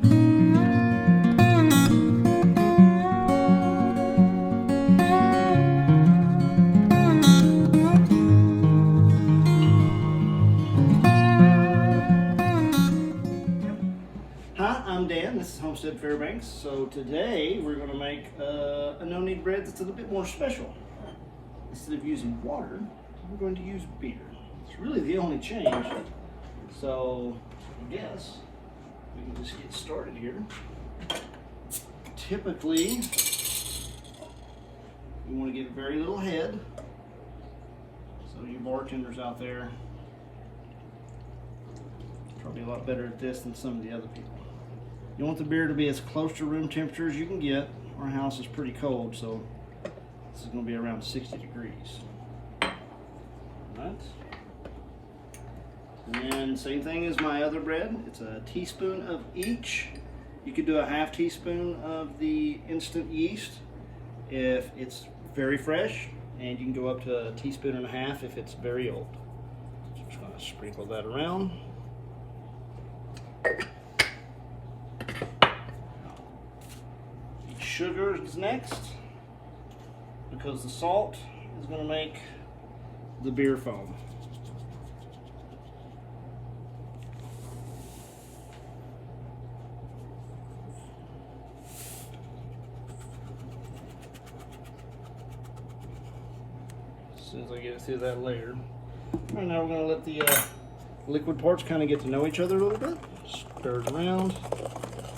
I'm Dan, this is Homestead Fairbanks. So today we're going to make a no-knead bread that's a little bit more special. Instead of using water, we're going to use beer. It's really the only change. So I guess we can just get started here. Typically, you want to get very little head. So you bartenders out there, probably a lot better at this than some of the other people. You want the beer to be as close to room temperature as you can get. Our house is pretty cold, so this is going to be around 60 degrees. Alright. And then same thing as my other bread. It's a teaspoon of each. You could do a half teaspoon of the instant yeast if it's very fresh, and you can go up to a teaspoon and a half if it's very old. So I'm just going to sprinkle that around. Sugar is next, because the salt is going to make the beer foam. As soon as I get it through that layer. Alright, now we're going to let the liquid parts kind of get to know each other a little bit. Stir it around.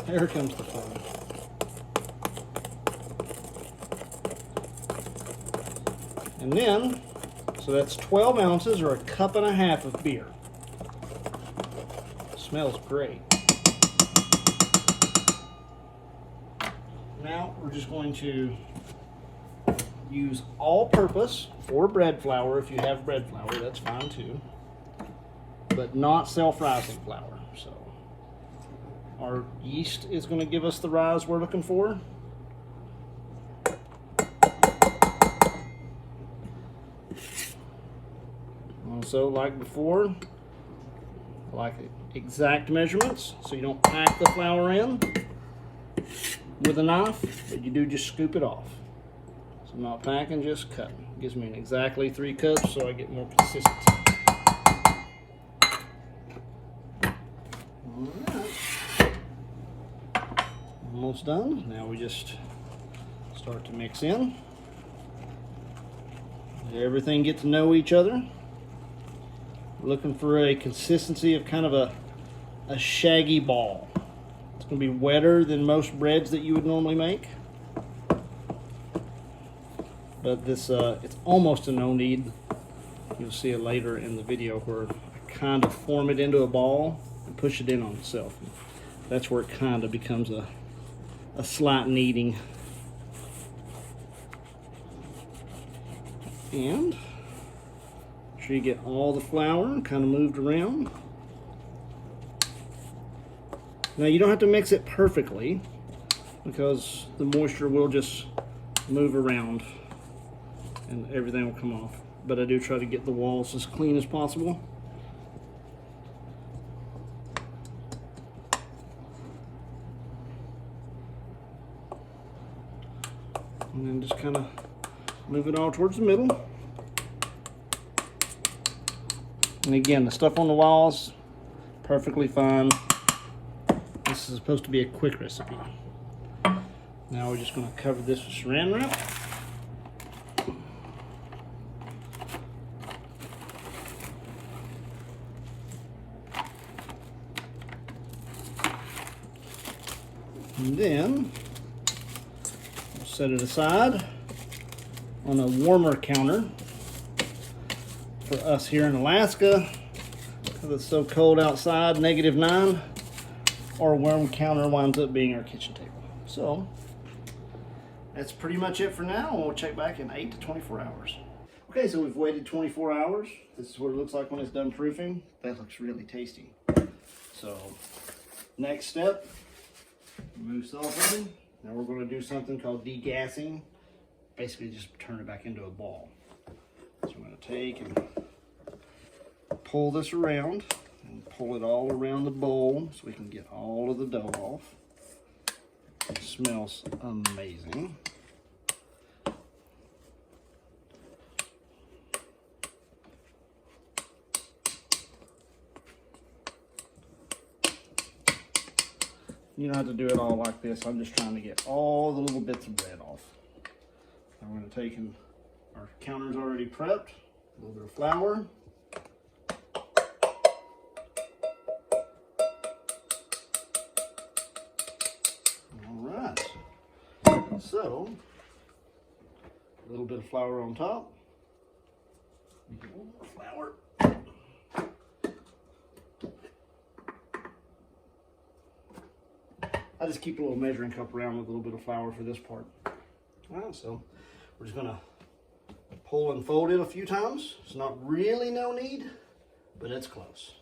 Here comes the foam. And then, so that's 12 ounces or a cup and a half of beer. It smells great. Now we're just going to use all-purpose or bread flour. If you have bread flour, that's fine too. But not self-rising flour. So our yeast is going to give us the rise we're looking for. Also, like before, I like exact measurements, so you don't pack the flour in with a knife, but you do just scoop it off. So I'm not packing, just cutting. It gives me an exactly 3 cups, so I get more consistency. Alright. Almost done. Now we just start to mix in. Let everything get to know each other. Looking for a consistency of kind of a shaggy ball. It's going to be wetter than most breads that you would normally make. But this, it's almost a no-knead. You'll see it later in the video where I kind of form it into a ball and push it in on itself. That's where it kind of becomes a slight kneading. And sure you get all the flour kind of moved around. Now you don't have to mix it perfectly because the moisture will just move around and everything will come off. But I do try to get the walls as clean as possible. And then just kind of move it all towards the middle. And again, the stuff on the walls, perfectly fine. This is supposed to be a quick recipe. Now we're just going to cover this with saran wrap. And then we'll set it aside on a warmer counter. For us here in Alaska, because it's so cold outside, -9, our warm counter winds up being our kitchen table. So that's pretty much it for now. We'll check back in 8 to 24 hours. Okay, so we've waited 24 hours. This is what it looks like when it's done proofing. That looks really tasty. So next step, remove cellophane. Now we're going to do something called degassing. Basically just turn it back into a ball. So I'm going to take and pull this around, and And pull it all around the bowl so we can get all of the dough off. It smells amazing. You don't have to do it all like this. I'm just trying to get all the little bits of bread off. I'm going to take our counter's already prepped, a little bit of flour. All right. So, a little bit of flour on top. A little more flour. I just keep a little measuring cup around with a little bit of flour for this part. All right, so we're just gonna pull and fold it a few times. It's not really no knead, but it's close.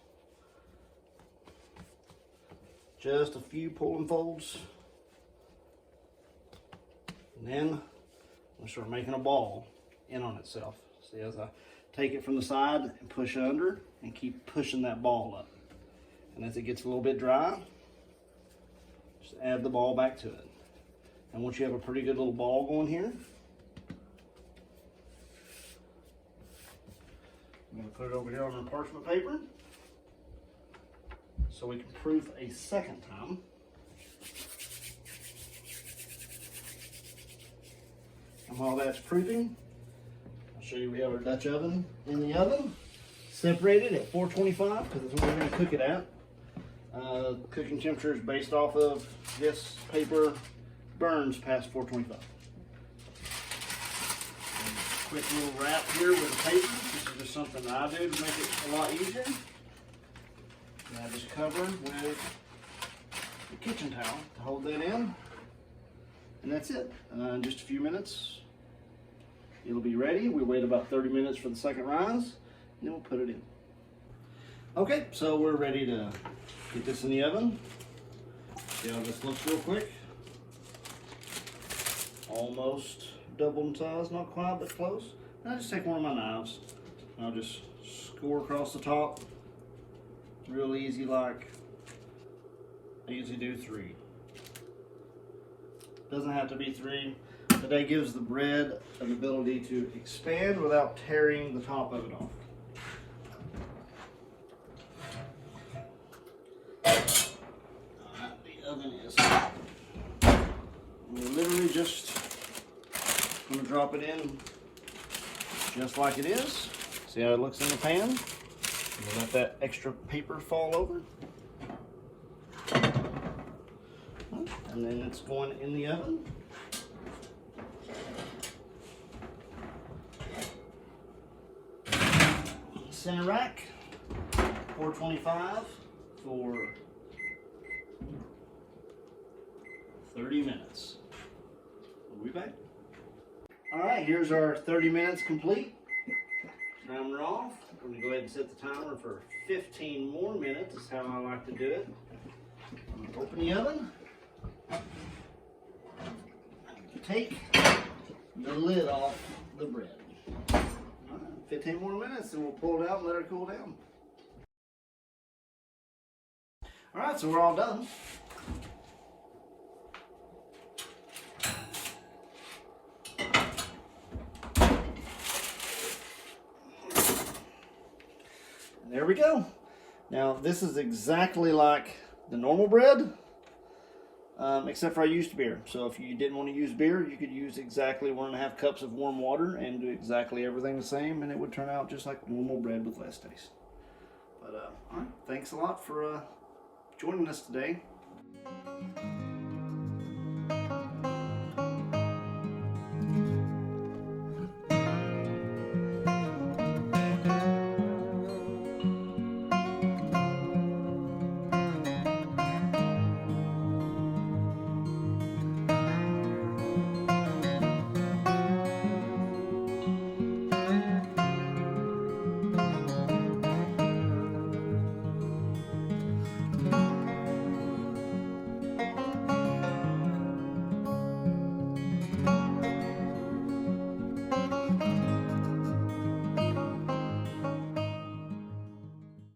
Just a few pull and folds. And then we'll start making a ball in on itself. See, as I take it from the side and push under and keep pushing that ball up. And as it gets a little bit dry, just add the ball back to it. And once you have a pretty good little ball going here, I'm going to put it over here on our parchment paper so we can proof a second time. And while that's proofing, I'll show you we have our Dutch oven in the oven, separated at 425 because that's what we're going to cook it at. Cooking temperature is based off of this paper burns past 425. And quick little wrap here with the paper. This is just something I do to make it a lot easier. And I just cover with the kitchen towel to hold that in. And that's it. In just a few minutes, it'll be ready. We wait about 30 minutes for the second rise, and then we'll put it in. Okay, so we're ready to get this in the oven. See how this looks real quick. Almost double in size, not quite, but close. And I just take one of my knives, and I'll just score across the top. Real easy, like I usually do 3. Doesn't have to be 3, but that gives the bread an ability to expand without tearing the top of it off. The oven is. We're literally just going to drop it in just like it is. See how it looks in the pan? We'll let that extra paper fall over. And then it's going in the oven. Center rack, 425 for 30 minutes. We'll be back. All right, here's our 30 minutes complete. Timer off. I'm going to go ahead and set the timer for 15 more minutes. That's how I like to do it. I'm going to open the oven. Take the lid off the bread. All right, 15 more minutes and we'll pull it out and let it cool down. All right, so we're all done. And there we go. Now this is exactly like the normal bread. Except for I used beer. So if you didn't want to use beer, you could use exactly 1.5 cups of warm water and do exactly everything the same, and it would turn out just like normal bread with less taste. But all right, thanks a lot for joining us today.